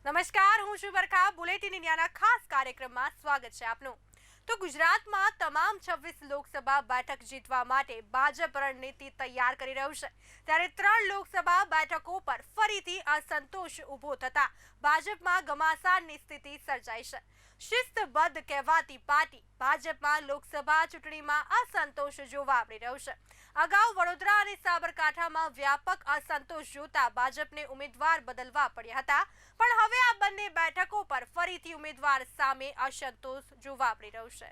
નમસ્કાર, હું છું બરખા. બુલેટિન ઇન્ડિયાના ખાસ કાર્યક્રમમાં સ્વાગત છે આપનું. તો ગુજરાતમાં તમામ 26 લોકસભા બેઠક જીતવા માટે ભાજપ રણનીતિ તૈયાર કરી રહ્યું છે. ત્યારે 3 લોકસભા બેઠકો પર ફરીથી અસંતોષ ઊભો થતા ભાજપમાં ઘમાસાણની સ્થિતિ સર્જાઈ છે. શિસ્તબદ્ધ કહેવાતી પાર્ટી ભાજપમાં લોકસભા ચૂંટણીમાં અસંતોષ જોવા મળી રહ્યો છે. અગાઉ વડોદરા અને સાબરકાંઠામાં વ્યાપક અસંતોષ જોતા ભાજપને ઉમેદવાર બદલવા પડ્યા હતા, પણ હવે આ બંને બેઠકો પર ફરીથી ઉમેદવાર સામે અસંતોષ જોવા મળી રહ્યો છે.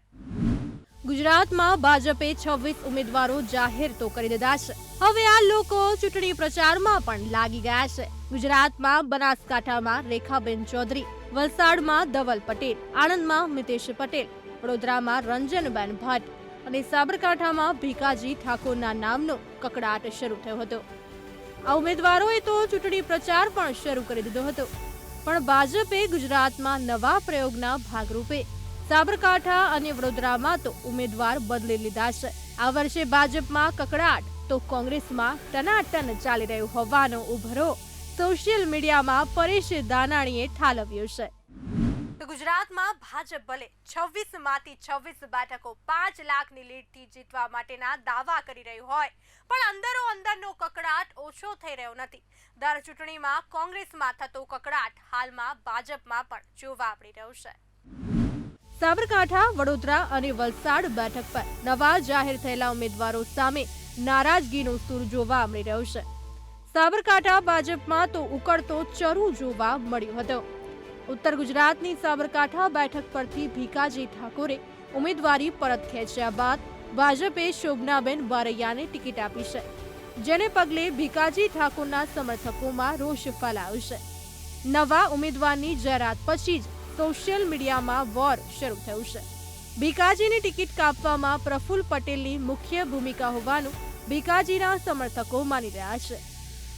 ગુજરાતમાં ભાજપે 26 ઉમેદવારો જાહેર તો કરી દીધા છે. હવે આ લોકો ચૂંટણી પ્રચારમાં પણ લાગી ગયા છે. ગુજરાતમાં બનાસકાંઠામાં રેખાબેન ચૌધરી, વલસાડમાં ધવલ પટેલ, આણંદમાં મિતેશ પટેલ, વડોદરામાં રંજનબેન ભટ્ટ અને સાબરકાંઠામાં ભીખાજી ઠાકોરના નામનો કકડાટ શરૂ થયો હતો. આ ઉમેદવારોએ તો ચૂંટણી પ્રચાર પણ શરૂ કરી દીધો હતો, પણ ભાજપે ગુજરાતમાં નવા પ્રયોગના ભાગરૂપે સાબરકાંઠા અને વડોદરામાં તો ઉમેદવાર બદલી લીધા છે. આ વર્ષે ભાજપમાં કકડાટ તો કોંગ્રેસમાં ટનાટન ચાલી રહ્યું હોવાનો ઉભરો સોશિયલ મીડિયામાં પરેશ દાનાણીએ ઠાલવ્યો છે. ગુજરાતમાં ભાજપ ભલે 26માંથી 26 બેઠકો 5 લાખની લીડથી જીતવા માટેના દાવા કરી રહ્યું હોય, પણ અંદરો અંદરનો કકડાટ ઓછો થઈ રહ્યો નથી. દર ચૂંટણીમાં કોંગ્રેસમાં થતો કકડાટ હાલમાં ભાજપમાં પણ જોવા મળી રહ્યો છે. સાબરકાંઠા, વડોદરા અને વલસાડ બેઠક પર નવા જાહેર થયેલા ઉમેદવારો સામે નારાજગીનો સૂર જોવા મળી રહ્યો છે. સાબરકાંઠા ભાજપમાં તો ઉકળતો ચરુ જોવા મળ્યો હતો. ઉત્તર ગુજરાતની સાબરકાંઠા બેઠક પરથી ભીખાજી ઠાકોરે ઉમેદવારી પરત ખેંચ્યા બાદ ભાજપે શોભનાબેન બારૈયાને ટિકિટ આપી છે, જેને પગલે ભીખાજી ઠાકોરના સમર્થકોમાં રોષ ફેલાયો છે. નવા ઉમેદવારની જાહેરાત પછી જ સોશિયલ મીડિયામાં વોર શરૂ થયું છે. ભીખાજીની ટિકિટ કાપવામાં પ્રફુલ્લ પટેલની મુખ્ય ભૂમિકા હોવાનું ભીખાજીના સમર્થકો માની રહ્યા છે,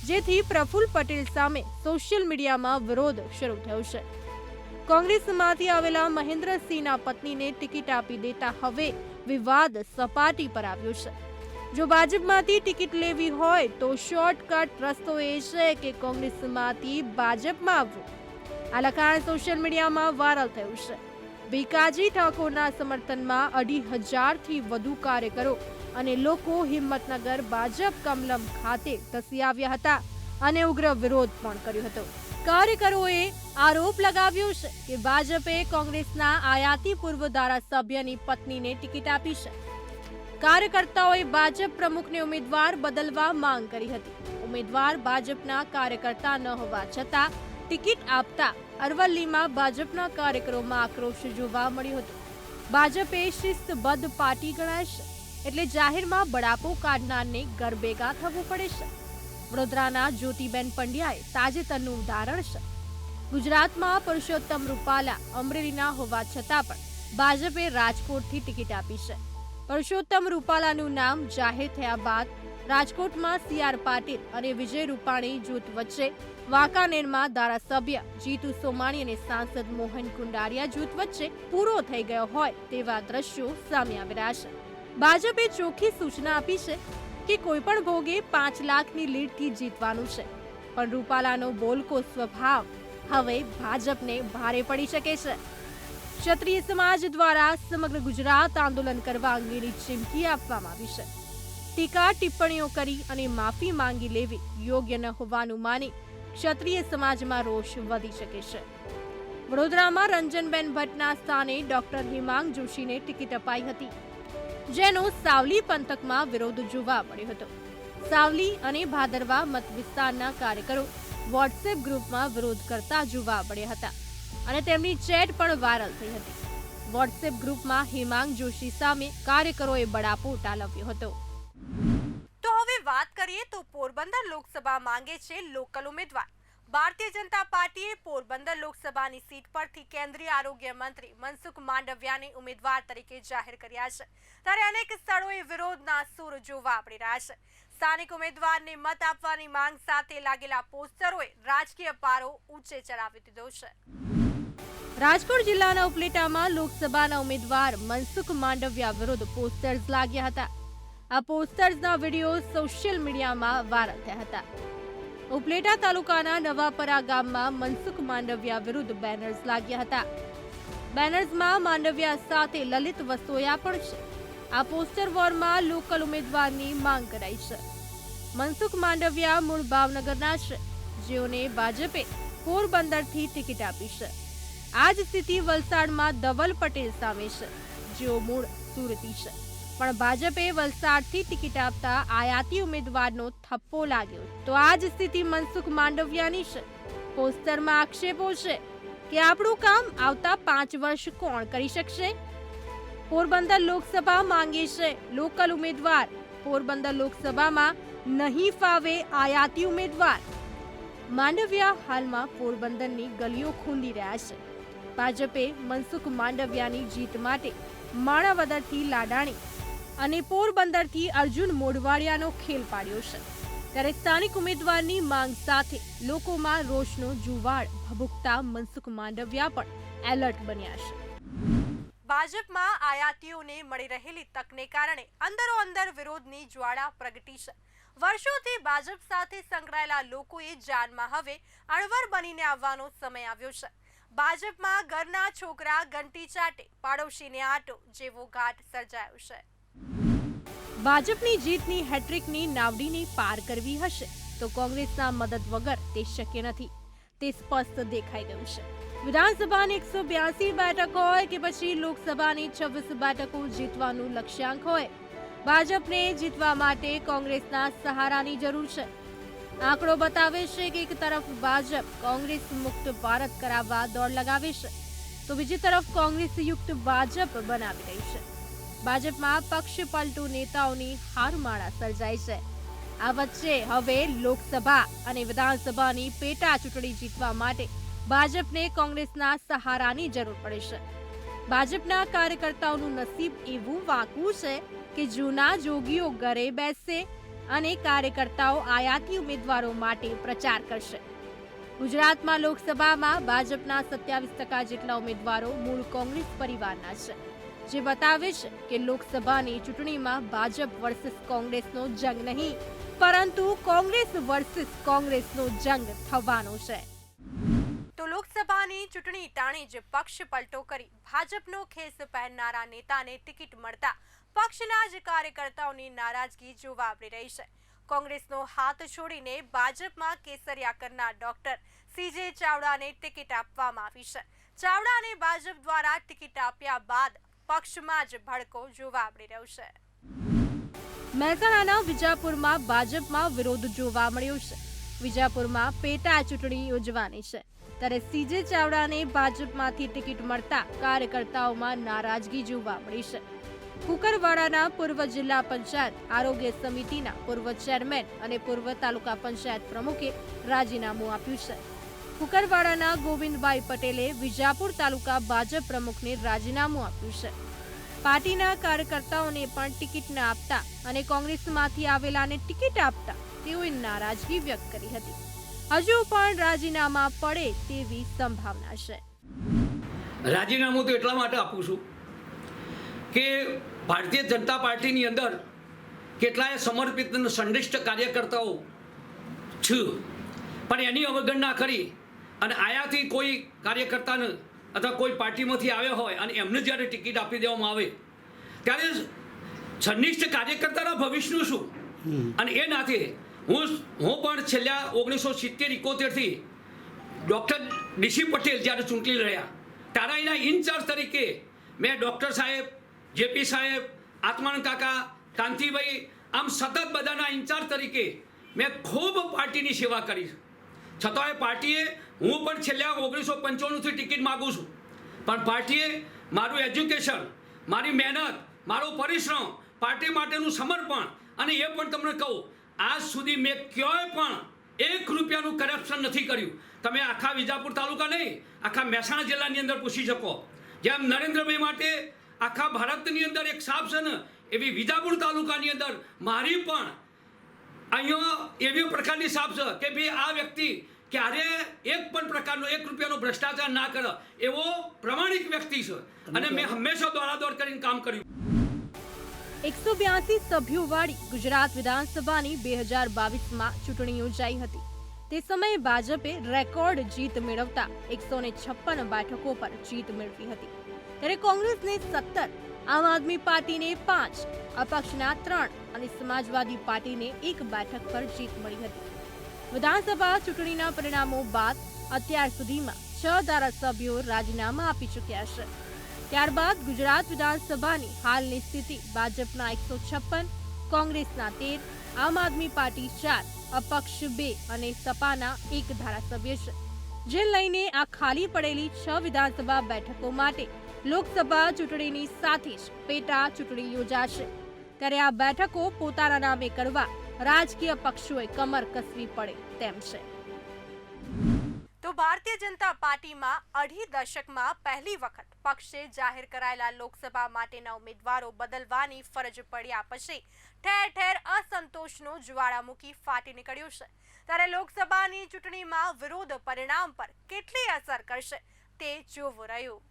જેથી પ્રફુલ્લ પટેલ સામે સોશિયલ મીડિયામાં વિરોધ શરૂ થયો છે. કોંગ્રેસમાંથી આવેલા મહેન્દ્રસિંહના પત્નીને ટિકિટ આપી દેતા હવે વિવાદ સપાટી પર આવ્યો છે. જો ભાજપમાંથી ટિકિટ લેવી હોય તો શોર્ટકટ રસ્તો એ છે કે કોંગ્રેસમાંથી ભાજપમાં આવવું. આ લખાણ સોશિયલ મીડિયામાં વાયરલ થયું છે. ભીખાજી ઠાકોરના સમર્થનમાં 2,500થી વધુ કાર્યકરો અને લોકો હિંમતનગર ભાજપ કમલમ ખાતે ધસી આવ્યા હતા અને ઉગ્ર વિરોધ પણ કર્યો હતો. કાર્યકરોએ આરોપ લગાવ્યો છે કે ભાજપે કોંગ્રેસના આયાતી પૂર્વ ધારાસભ્યની પત્નીને ટિકિટ આપી છે. કાર્યકર્તાઓએ ભાજપ પ્રમુખને ઉમેદવાર બદલવા માંગ કરી હતી. ઉમેદવાર ભાજપના કાર્યકર્તા ન હોવા છતાં ટિકિટ આપતા અરવલ્લીમાં ભાજપના કાર્યકરોમાં આક્રોશ જોવા મળ્યો હતો. ભાજપે શિસ્તબદ્ધ પાર્ટી ગણાય છે, એટલે જાહેરમાં બળાપો કાઢનારને ઘર ભેગા થવું પડે છે. વડોદરાના જ્યોતિબેન પંડ્યાએ તાજેતરનું ઉદાહરણ છે. ગુજરાતમાં પરસોત્તમ રૂપાલા અમરેલીના હોવા છતાં પણ ભાજપે રાજકોટથી ટિકિટ આપી છે. પરસોત્તમ રૂપાલાનું નામ જાહેર થયા બાદ રાજકોટમાં સી.આર. પાટીલ અને વિજય રૂપાણી જૂથ વચ્ચે, વાંકાનેરમાં ધારાસભ્ય જીતુ સોમાણી અને સાંસદ મોહન કુંડારિયા જૂથ વચ્ચે પૂરો થઈ ગયો હોય તેવા દ્રશ્યો સામે આવી રહ્યા છે. ભાજપે ચોખ્ખી સૂચના આપી છે કે કોઈપણ ભોગે 5 લાખની લીડથી જીતવાનું છે, પણ રૂપાલાનો બોલકો સ્વભાવ હવે ભાજપને ભારે પડી શકે છે. ક્ષત્રિય સમાજ દ્વારા સમગ્ર ગુજરાત આંદોલન કરવા અંગેની ચીમકી આપવામાં આવી છે. ટીકા ટિપ્પણીઓ કરી અને માફી માંગી લેવી યોગ્ય ન હોવાનું માની ક્ષત્રિય સમાજમાં રોષ વધી શકે છે. વડોદરામાં રંજનબેન ભટ્ટના સ્થાને ડોક્ટર હિમાંગ જોશીને ટિકિટ અપાઈ હતી, જેનો સાવલી પંથકમાં વિરોધ જોવા મળ્યો હતો. સાવલી અને ભાદરવા મત વિસ્તારના કાર્યકરો વોટ્સએપ ગ્રુપમાં વિરોધ કરતા જોવા મળ્યા હતા અને તેમની ચેટ પણ વાયરલ થઈ હતી. વોટ્સએપ ગ્રુપમાં હિમાંગ જોશી સામે કાર્યકરોએ બળાપો ઠાલવ્યો હતો. તો હવે વાત કરીએ તો પોરબંદર લોકસભા માંગે છે લોકલ ઉમેદવાર. ભારતીય જનતા પાર્ટીએ પોરબંદર લોકસભાની સીટ પરથી કેન્દ્રીય આરોગ્ય મંત્રી મનસુખ માંડવિયાને ઉમેદવાર તરીકે જાહેર કર્યા છે. ત્યારે અનેક સ્થળોએ વિરોધના સૂર જોવા મળી રહ્યા છે. સ્થાનિક ઉમેદવારને મત આપવાની માંગ સાથે લાગેલા પોસ્ટરોએ રાજકીય પારો ઊંચે ચડાવી દીધો છે. રાજકોટ જિલ્લાના ઉપલેટામાં લોકસભાના ઉમેદવાર મનસુખ માંડવિયા વિરુદ્ધ પોસ્ટર્સ લાગ્યા હતા. આ પોસ્ટર્સના વિડીયો સોશિયલ મીડિયામાં વાયરલ થયા હતા. ઉપલેટા તાલુકાના નવાપરા ગામમાં મનસુખ માંડવિયા વિરુદ્ધ બેનર્સ લાગ્યા હતા. બેનર્સમાં માંડવિયા સાથે લલિત વસોયા પણ છે. આ પોસ્ટર વોરમાં લોકલ ઉમેદવારની માંગ કરાઈ છે. મનસુખ માંડવિયા મૂળ ભાવનગરના છે, જેઓને ભાજપે પોરબંદરથી ટિકિટ આપી છે. આ જ સ્થિતિ વલસાડમાં ધવલ પટેલ સામે છે, જેઓ મૂળ સુરતી છે, પણ ભાજપે વલસાડથી ટિકિટ આપતા આયાતી ઉમેદવારનો થપ્પો લાગ્યો. તો આ જ સ્થિતિ મનસુખ માંડવિયાની છે. પોસ્ટરમાં આક્ષેપો છે કે આપણું કામ આવતા 5 વર્ષ કોણ કરી શકશે? પોરબંદર લોકસભા માંગે છે લોકલ ઉમેદવાર. પોરબંદર લોકસભામાં નહીં ફાવે આયાતી ઉમેદવાર. માંડવિયા હાલમાં પોરબંદરની ગલીઓ ખૂંદી રહ્યા છે. ભાજપે મનસુખ માંડવિયાની જીત માટે માણાવદરથી લાડાણી અને પોરબંદરથી અર્જુન મોઢવાડિયાનો ખેલ પાડ્યો છે. ત્યારે સ્થાનિક ઉમેદવારની માંગ સાથે લોકોમાં રોષનો જુવાળ ભભૂકતા મનસુખ માંડવિયા પણ એલર્ટ બન્યા છે. ભાજપમાં આયાતીઓને મળી રહેલી તકને કારણે અંદરોઅંદર વિરોધની જ્વાળા પ્રગટી છે. વર્ષોથી ભાજપ સાથે સંકળાયેલા લોકોએ જાનમાં હવે અણવર બનીને આવવાનો સમય આવ્યો છે. ભાજપમાં ઘરના છોકરા ઘંટી ચાટે પાડોશીને આટો જેવો ઘાટ સર્જાયો છે. ભાજપની જીતની હેટ્રિકની નાવડીને પાર કરવી હશે તો કોંગ્રેસના મદદ વગર તે શક્ય નથી. તે સ્પષ્ટ દેખાઈ ગયું છે. વિધાનસભાની 182 બેઠક હોય કે પછી લોકસભાની 26 બેઠકો જીતવાનું લક્ષ્યાંક હોય, ભાજપને જીતવા માટે કોંગ્રેસના સહારાની જરૂર છે. આંકડો બતાવે છે કે એક તરફ ભાજપ કોંગ્રેસ મુક્ત ભારત કરાવવા દોડ લગાવે છે, તો બીજી તરફ કોંગ્રેસ યુક્ત ભાજપ બનાવી રહી છે. ભાજપમાં પક્ષ પલટુ નેતાઓની હારમાળા સર્જાય છે. આ વચ્ચે હવે લોકસભા અને વિધાનસભાની પેટા ચૂંટણી જીતવા માટે ભાજપને કોંગ્રેસના સહારાની જરૂર પડે છે. ભાજપના કાર્યકર્તાઓનું નસીબ એવું વાંકું છે કે જૂના જોગીઓ ઘરે બેસશે અને કાર્યકર્તાઓ આયાતી ઉમેદવારો માટે પ્રચાર કરશે. ગુજરાતમાં લોકસભામાં ભાજપના 27% જેટલા ઉમેદવારો મૂળ કોંગ્રેસ પરિવારના છે, જે બતાવે છે કે લોકસભાની ચૂંટણીમાં ભાજપ વર્સિસ કોંગ્રેસનો જંગ નહીં, પરંતુ કોંગ્રેસ વર્સિસ કોંગ્રેસનો જંગ થવાનો છે. તો લોકસભાની ચૂંટણી ટાણે જ પક્ષ પલટો કરી ભાજપનો ખેસ પહેરનારા નેતાને ટિકિટ મળતા પક્ષના જ કાર્યકર્તાઓની નારાજગી જોવા મળી રહી છે. કોંગ્રેસનો હાથ છોડીને ભાજપમાં કેસરિયા કરનાર ડોક્ટર CJ ચાવડાને ટિકિટ આપવામાં આવી છે. ચાવડાને ભાજપ દ્વારા ટિકિટ આપ્યા બાદ પક્ષમાં જ ભડકો જોવા મળી રહ્યો છે. મહેસાણાના વિજાપુરમાં ભાજપમાં વિરોધ જોવા મળ્યો છે. વિજાપુરમાં પેટા ચૂંટણી યોજવાની છે, ત્યારે CJ ચાવડાને ભાજપમાંથી ટિકિટ મળતા કાર્યકર્તાઓમાં નારાજગી જોવા મળી છે. કુકરવાડાના પૂર્વ જિલ્લા પંચાયત આરોગ્ય સમિતિના પૂર્વ ચેરમેન અને પૂર્વ તાલુકા પંચાયત પ્રમુખે રાજીનામું આપ્યું છે. કુકરવાડાના ગોવિંદભાઈ પટેલે વિજાપુર તાલુકા ભાજપ પ્રમુખને રાજીનામું આપ્યું છે. પાર્ટીના કાર્યકર્તાઓને પણ ટિકિટ ન આપતા અને કોંગ્રેસમાંથી આવેલાને ટિકિટ આપતા તેઓએ નારાજગી વ્યક્ત કરી હતી. હજુ પણ રાજીનામા પડે તેવી સંભાવના છે. રાજીનામું તો એટલા માટે આપું છું કે ભારતીય જનતા પાર્ટીની અંદર કેટલાય સમર્પિત અને સંનિષ્ઠ કાર્યકર્તાઓ છે, પણ એની અવગણના કરી અને આયાથી કોઈ કાર્યકર્તાને અથવા કોઈ પાર્ટીમાંથી આવ્યા હોય અને એમને જ્યારે ટિકિટ આપી દેવામાં આવે ત્યારે સંનિષ્ઠ કાર્યકર્તાના ભવિષ્યનું શું? અને એ નાતે હું પણ છેલ્લા 1970-71થી ડૉક્ટર DC પટેલ જ્યારે ચૂંટણી રહ્યા ત્યારે એના ઇન્ચાર્જ તરીકે મેં ડૉક્ટર સાહેબ, JP સાહેબ, આત્માનંદ કાકા, કાંતિભાઈ, આમ સતત બધાના ઇન્ચાર્જ તરીકે મેં ખૂબ પાર્ટીની સેવા કરી. છતાંય પાર્ટીએ, હું પણ છેલ્લા 1995થી ટિકિટ માગું છું, પણ પાર્ટીએ મારું એજ્યુકેશન, મારી મહેનત, મારો પરિશ્રમ, પાર્ટી માટેનું સમર્પણ, અને એ પણ તમને કહું, આજ સુધી મેં ક્યાંય પણ 1 રૂપિયાનું કરપ્શન નથી કર્યું. તમે આખા વિજાપુર તાલુકા નહીં, આખા મહેસાણા જિલ્લાની અંદર પૂછી શકો. જેમ નરેન્દ્રભાઈ માટે આખા ભારતની અંદર એક સાપ છે ને, એવી વિજાપુર તાલુકાની અંદર મારી પણ અહીંયા એવી પ્રકારની સાપ છે કે ભાઈ આ વ્યક્તિ ક્યારે એક પણ પ્રકારનો 1 રૂપિયાનો ભ્રષ્ટાચાર ના કરે એવો પ્રમાણિક વ્યક્તિ છે, અને મેં હંમેશા દોડાદોડ કરીને કામ કર્યું. 182 સભ્યોવાળી ગુજરાત વિધાનસભાની 2022માં ચૂંટણી યોજાઈ હતી. તે સમયે ભાજપે રેકોર્ડ જીત મેળવતા 156 બેઠકો પર જીત મેળવી હતી, ત્યારે કોંગ્રેસને 17, આમ આદમી પાર્ટીને 5, અપક્ષના 3 અને સમાજવાદી પાર્ટીને 1 બેઠક પર જીત મળી હતી. વિધાનસભા ચૂંટણીના પરિણામો બાદ અત્યાર સુધીમાં 6 ધારાસભ્યો રાજીનામા આપી ચૂક્યા છે. ત્યારબાદ ગુજરાત વિધાનસભાની હાલની સ્થિતિ ભાજપના 156, કોંગ્રેસના 13, આમ આદમી પાર્ટી 4, અપક્ષ 2 અને સપાના 1 ધારાસભ્ય છે, જે લઈને આ ખાલી પડેલી 6 વિધાનસભા બેઠકો માટે લોકસભા ચૂંટણીની સાથે જ પેટા ચૂંટણી યોજાશે. ત્યારે આ બેઠકો પોતાના નામે કરવા રાજકીય પક્ષોએ કમર કસવી પડે તેમ છે. તો ભારતીય જનતા પાર્ટીમાં અઢી દશકમાં પહેલી વખત પક્ષે જાહેર કરાયેલા લોકસભા માટેના ઉમેદવારો બદલવાની ફરજ પડ્યા પછી ઠેર ઠેર અસંતોષનો જ્વાળામુખી ફાટી નીકળ્યો છે. ત્યારે લોકસભાની ચૂંટણીમાં વિરોધ પરિણામ પર કેટલી અસર કરશે તે જોવું રહ્યું.